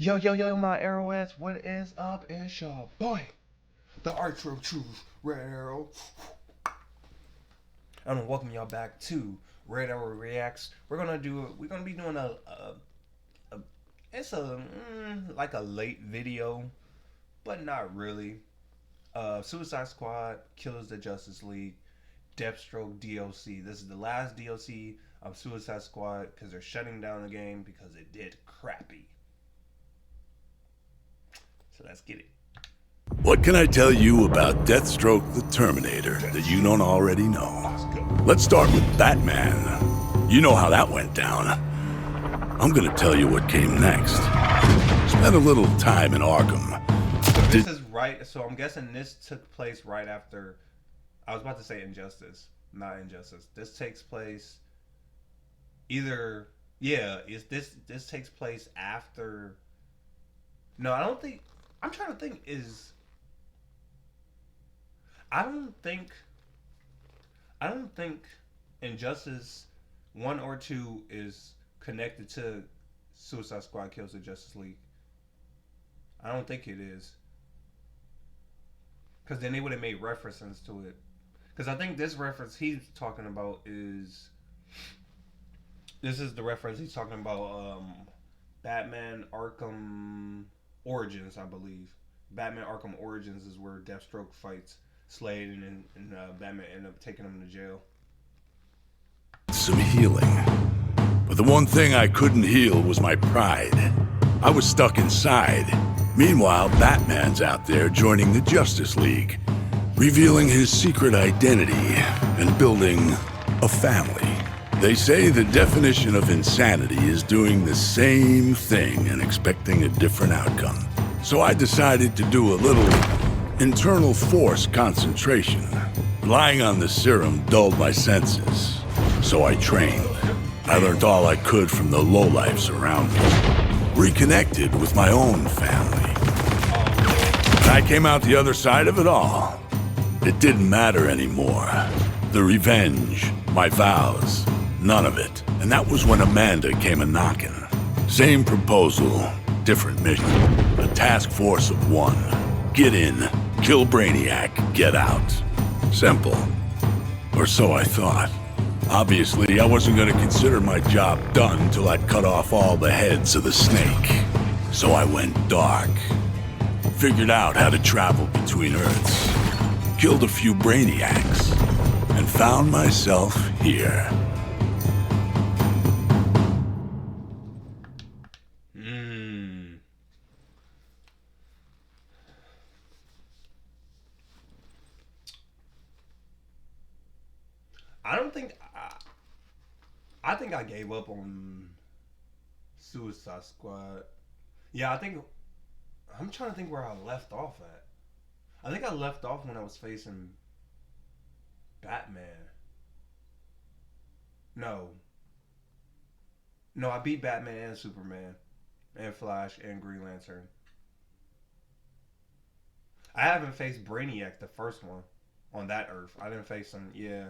Yo, yo, yo, my Arrowettes, what is up? It's your boy, the Archer of Truth, Red Arrow. I want to welcome y'all back to Red Arrow Reacts. We're gonna be doing a it's a like a late video, but not really. Suicide Squad, Killers of the Justice League, Deathstroke DLC. This is the last DLC of Suicide Squad because they're shutting down the game because it did crappy. So let's get it. What can I tell you about Deathstroke the Terminator that you don't already know? Let's start with Batman. You know how that went down. I'm gonna tell you what came next. Spent a little time in Arkham. So this is right, so I'm guessing this took place right after, I was about to say Injustice, not Injustice. This takes place either, this takes place after, no, I don't think, I'm trying to think, I don't think Injustice 1 or 2 is connected to Suicide Squad Kills the Justice League. I don't think it is. Because then they would have made references to it. Because I think this reference he's talking about is, this is the reference he's talking about, Batman Arkham Origins, I believe. Batman Arkham Origins is where Deathstroke fights Slade, and Batman end up taking him to jail. Some healing. But the one thing I couldn't heal was my pride. I was stuck inside. Meanwhile, Batman's out there joining the Justice League, revealing his secret identity and building a family. They say the definition of insanity is doing the same thing and expecting a different outcome. So I decided to do a little internal force concentration. Relying on the serum dulled my senses, so I trained. I learned all I could from the lowlifes around me, reconnected with my own family. When I came out the other side of it all, it didn't matter anymore. The revenge, my vows, none of it. And that was when Amanda came a-knocking. Same proposal, different mission. A task force of one. Get in, kill Brainiac, get out. Simple. Or so I thought. Obviously, I wasn't gonna consider my job done till I'd cut off all the heads of the snake. So I went dark. Figured out how to travel between Earths. Killed a few Brainiacs. And found myself here. I don't think I think I gave up on Suicide Squad. Yeah, I'm trying to think where I left off at. I think I left off when I was facing Batman. No. No, I beat Batman and Superman and Flash and Green Lantern. I haven't faced Brainiac, the first one, on that Earth. I didn't face him, yeah.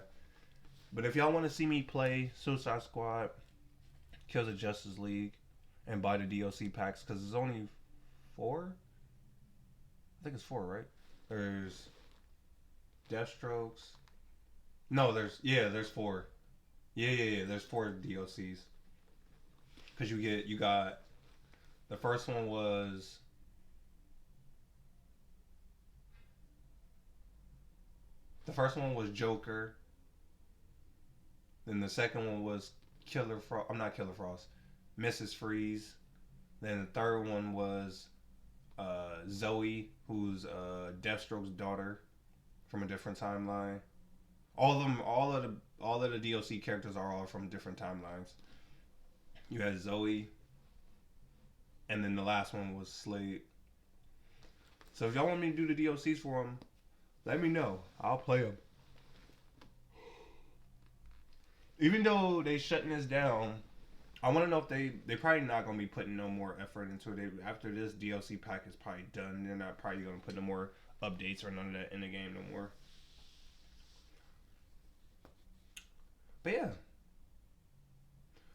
But if y'all want to see me play Suicide Squad, Kills the Justice League, and buy the DLC packs, because there's only 4? I think it's 4, right? There's Deathstrokes. No, there's 4. Yeah, there's 4 DLCs. Because you got, the first one was, Joker. Then the second one was Killer Frost, Mrs. Freeze. Then the third one was Zoe, who's Deathstroke's daughter from a different timeline. All of the DLC characters are all from different timelines. You had Zoe, and then the last one was Slade. So if y'all want me to do the DLCs for them, let me know. I'll play them. Even though they shutting this down, I want to know if they probably not going to be putting no more effort into it. After this DLC pack is probably done, they're not probably going to put no more updates or none of that in the game no more. But yeah,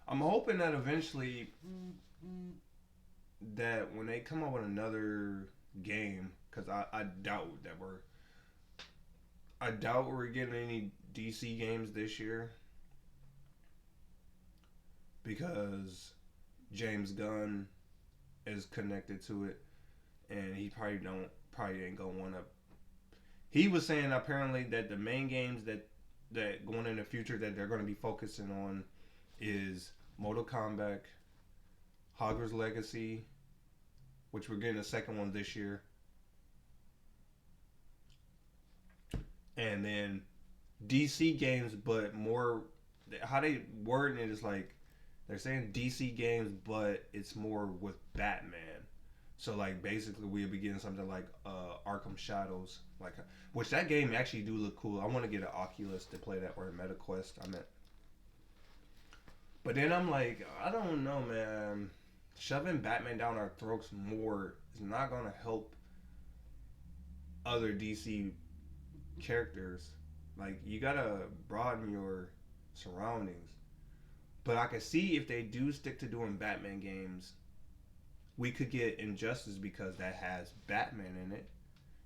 I'm hoping that eventually that when they come up with another game, because I doubt that I doubt we're getting any DC games this year because James Gunn is connected to it, and he probably ain't gonna want to. He was saying apparently that the main games that going in the future that they're going to be focusing on is Mortal Kombat, Hogwarts Legacy, which we're getting a second one this year, and then DC games, but more how they wording it is like they're saying DC games, but it's more with Batman. So like basically we'll be getting something like Arkham Shadows, like which that game actually do look cool. I want to get an Oculus to play that or a MetaQuest. I meant, but then I'm like, I don't know, man. Shoving Batman down our throats more is not gonna help other DC characters. Like you gotta broaden your surroundings. But I can see if they do stick to doing Batman games, we could get Injustice because that has Batman in it,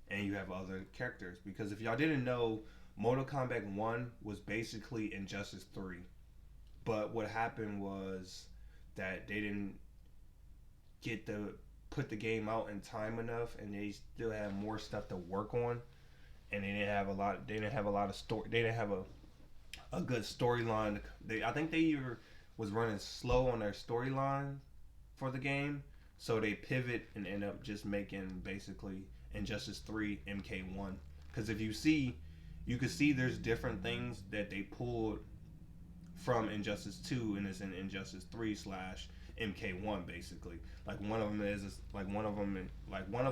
and you have other characters. Because if y'all didn't know, Mortal Kombat 1 was basically Injustice 3. But what happened was that they didn't get the put the game out in time enough, and they still had more stuff to work on, and they didn't have a lot. They didn't have a lot of story. They didn't have a good storyline. I think they either was running slow on their storyline for the game, so they pivot and end up just making basically Injustice 3 MK1. Because if you see, you can see there's different things that they pulled from Injustice 2 and it's in Injustice 3 slash MK1 basically. Like one of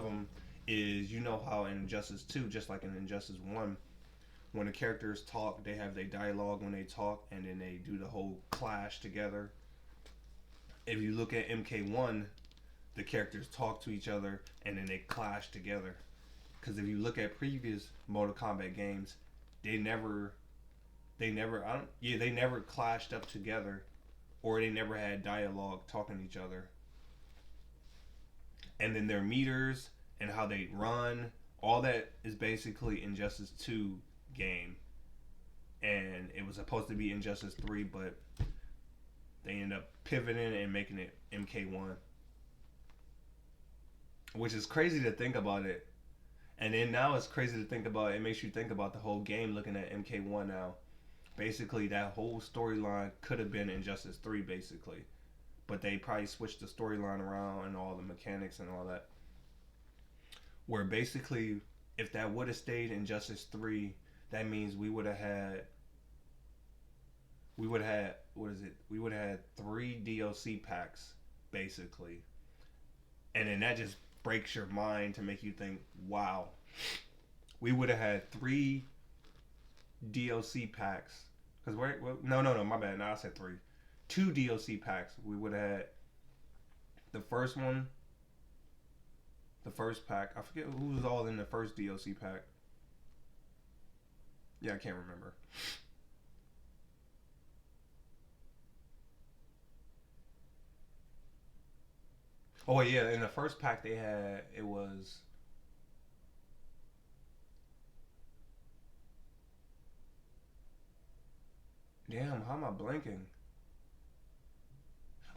them is you know how in Injustice 2, just like in Injustice 1, when the characters talk, they have their dialogue when they talk, and then they do the whole clash together. If you look at MK1, the characters talk to each other and then they clash together. Because if you look at previous Mortal Kombat games, they never clashed up together, or they never had dialogue talking to each other. And then their meters and how they run, all that is basically Injustice 2 game. And it was supposed to be Injustice 3, but they end up pivoting and making it MK1. Which is crazy to think about it. And then now it's crazy to think about it. It makes you think about the whole game looking at MK1 now. Basically, that whole storyline could have been Injustice 3, basically. But they probably switched the storyline around and all the mechanics and all that. Where basically, if that would have stayed Injustice 3, that means we would have had three DLC packs, basically. And then that just breaks your mind to make you think, wow. We would have had 3 DLC packs. Because no, my bad. No, I said 3. 2 DLC packs. We would have had the first one, the first pack. I forget who was all in the first DLC pack. Yeah, I can't remember. Oh yeah, in the first pack they had it was damn. How am I blanking?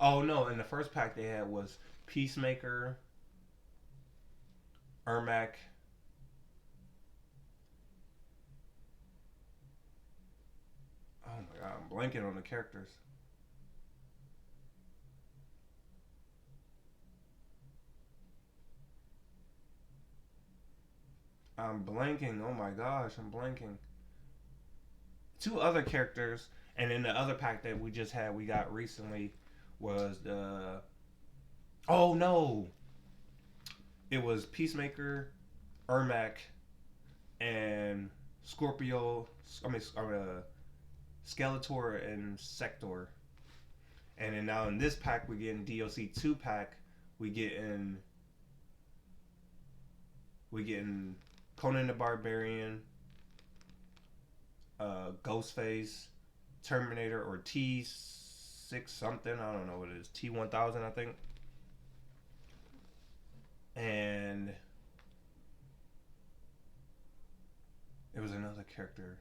Oh no, in the first pack they had was Peacemaker, Ermac. Oh my god, I'm blanking on the characters. I'm blanking. Oh my gosh, I'm blanking. 2 other characters, and then the other pack that we got recently was the. Oh no! It was Peacemaker, Ermac, and Scorpio. Skeletor and Sector. And then now in this pack, we get in DLC 2 pack. We get in Conan the Barbarian, Ghostface, Terminator, or T6 something. I don't know what it is. T1000, I think. and it was another character.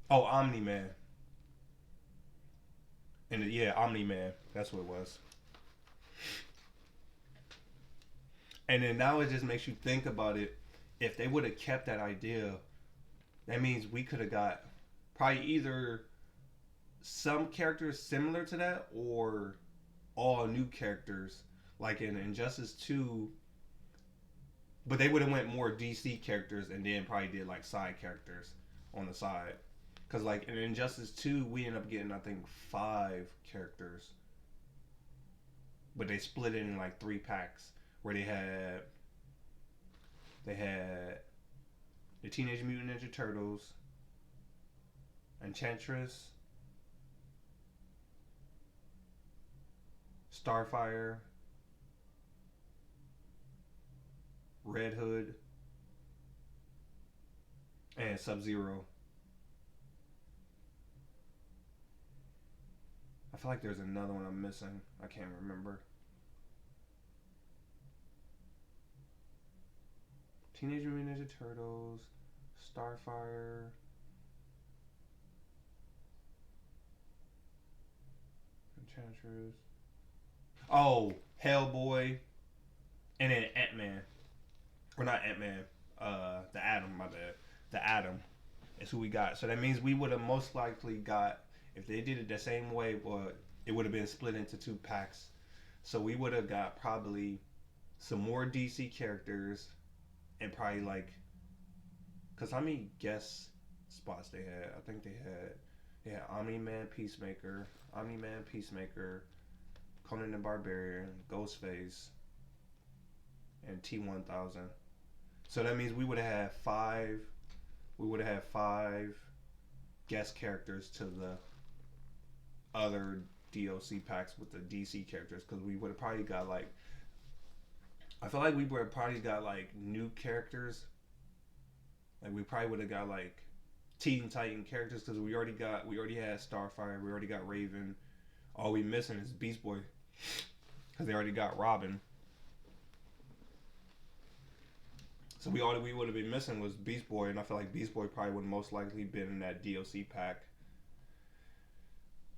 Oh, Omni Man. And yeah, Omni Man. That's what it was. And then now it just makes you think about it. If they would have kept that idea, that means we could have got probably either some characters similar to that or all new characters like in Injustice 2, but they would have went more DC characters and then probably did like side characters on the side. Cuz like in Injustice 2 we ended up getting I think 5 characters, but they split it in like 3 packs where they had the Teenage Mutant Ninja Turtles, Enchantress, Starfire, Red Hood, and Sub Zero. I feel like there's another one I'm missing. I can't remember. Teenage Mutant Ninja Turtles, Starfire, Enchantress. Oh, Hellboy, and then Ant Man. Or not Ant Man. The Atom. My bad. The Atom is who we got. So that means we would have most likely got, if they did it the same way, well, it would have been split into 2 packs. So we would have got probably some more DC characters and probably like, cause how many guest spots they had? I think they had Omni Man, Peacemaker, Conan the Barbarian, Ghostface, and T-1000. So that means we would have had 5. We would have had 5 guest characters to the other DLC packs with the DC characters, because we would have probably got like, I feel like we would have probably got like new characters. Like we probably would have got like Teen Titan characters, because we already had Starfire, we already got Raven. All we missing is Beast Boy, because they already got Robin. So all we would have been missing was Beast Boy, and I feel like Beast Boy probably would have most likely been in that DLC pack.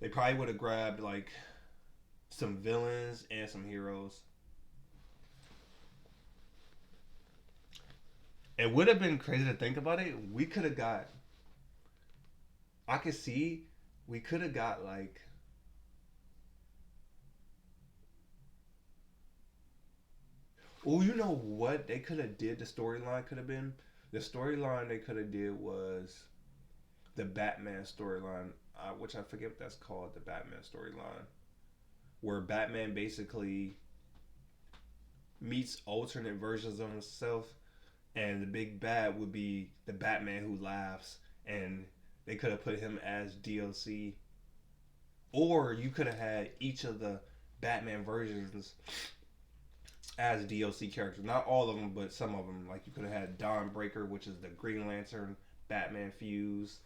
They probably would have grabbed like some villains and some heroes. It would have been crazy to think about it. We could have got. I could see we could have got like. Oh, you know what they could have did? The storyline could have been. The storyline they could have did was the Batman storyline, which I forget what that's called. The Batman storyline, where Batman basically meets alternate versions of himself, and the big bad would be the Batman who laughs, and they could have put him as DLC, or you could have had each of the Batman versions as DLC characters. Not all of them, but some of them. Like you could have had Dawnbreaker, which is the Green Lantern Batman fuse,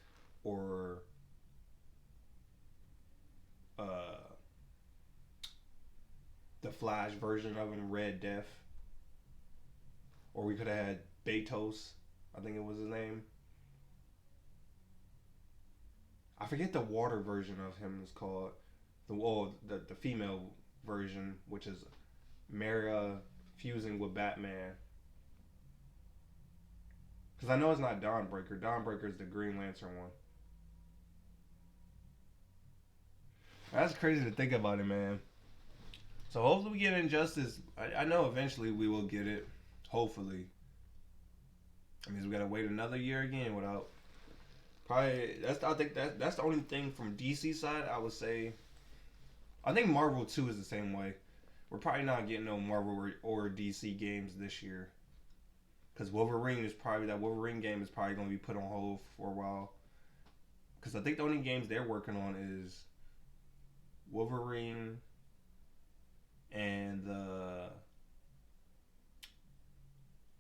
or uh, the Flash version of him, Red Death, or we could have had Betos. I think it was his name. I forget the water version of him is called. The female version, which is Mara fusing with Batman. Because I know it's not Dawnbreaker. Dawnbreaker is the Green Lantern one. That's crazy to think about it, man. So hopefully we get Injustice. I know eventually we will get it. Hopefully. I mean, we gotta wait another year again without. Probably I think that's the only thing from DC side I would say. I think Marvel too is the same way. We're probably not getting no Marvel or DC games this year, because Wolverine game is probably going to be put on hold for a while. Because I think the only games they're working on is Wolverine and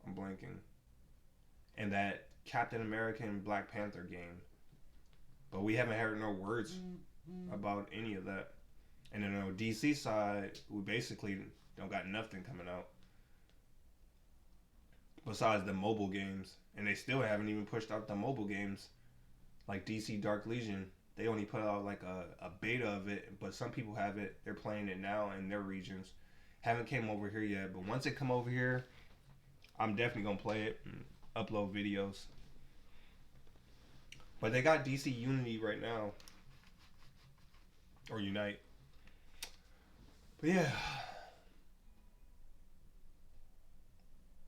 I'm blanking, and that Captain America and Black Panther game. but we haven't heard no words about any of that. And then on the DC side, we basically don't got nothing coming out besides the mobile games, and they still haven't even pushed out the mobile games. Like DC Dark Legion, they only put out like a beta of it, but some people have it. They're playing it now in their regions. Haven't came over here yet, but once it come over here, I'm definitely gonna play it and upload videos. But they got DC Unity right now, or Unite. But yeah,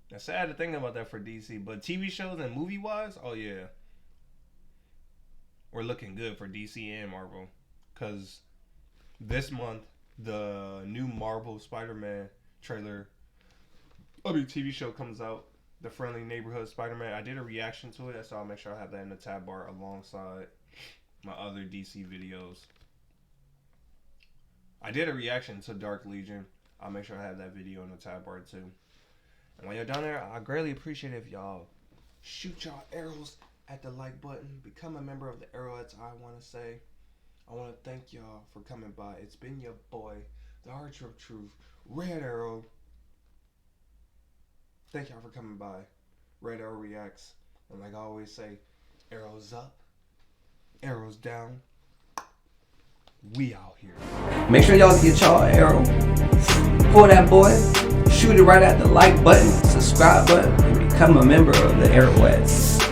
it's sad to think about that for DC. But TV shows and movie wise, oh yeah, we're looking good for DC and Marvel. Cause this month the new Marvel Spider-Man TV show comes out. The Friendly Neighborhood Spider-Man. I did a reaction to it, so I'll make sure I have that in the tab bar alongside my other DC videos. I did a reaction to Dark Legion. I'll make sure I have that video in the tab bar too. And while you're down there, I greatly appreciate it if y'all shoot y'all arrows at the like button. Become a member of the Arrowettes. I want to say, I want to thank y'all for coming by. It's been your boy, the Archer of Truth, Red Arrow. Thank y'all for coming by. Red Arrow Reacts. And like I always say, arrows up, arrows down. We out here. Make sure y'all get y'all arrow. Pull that boy. Shoot it right at the like button, subscribe button, and become a member of the Arrowettes.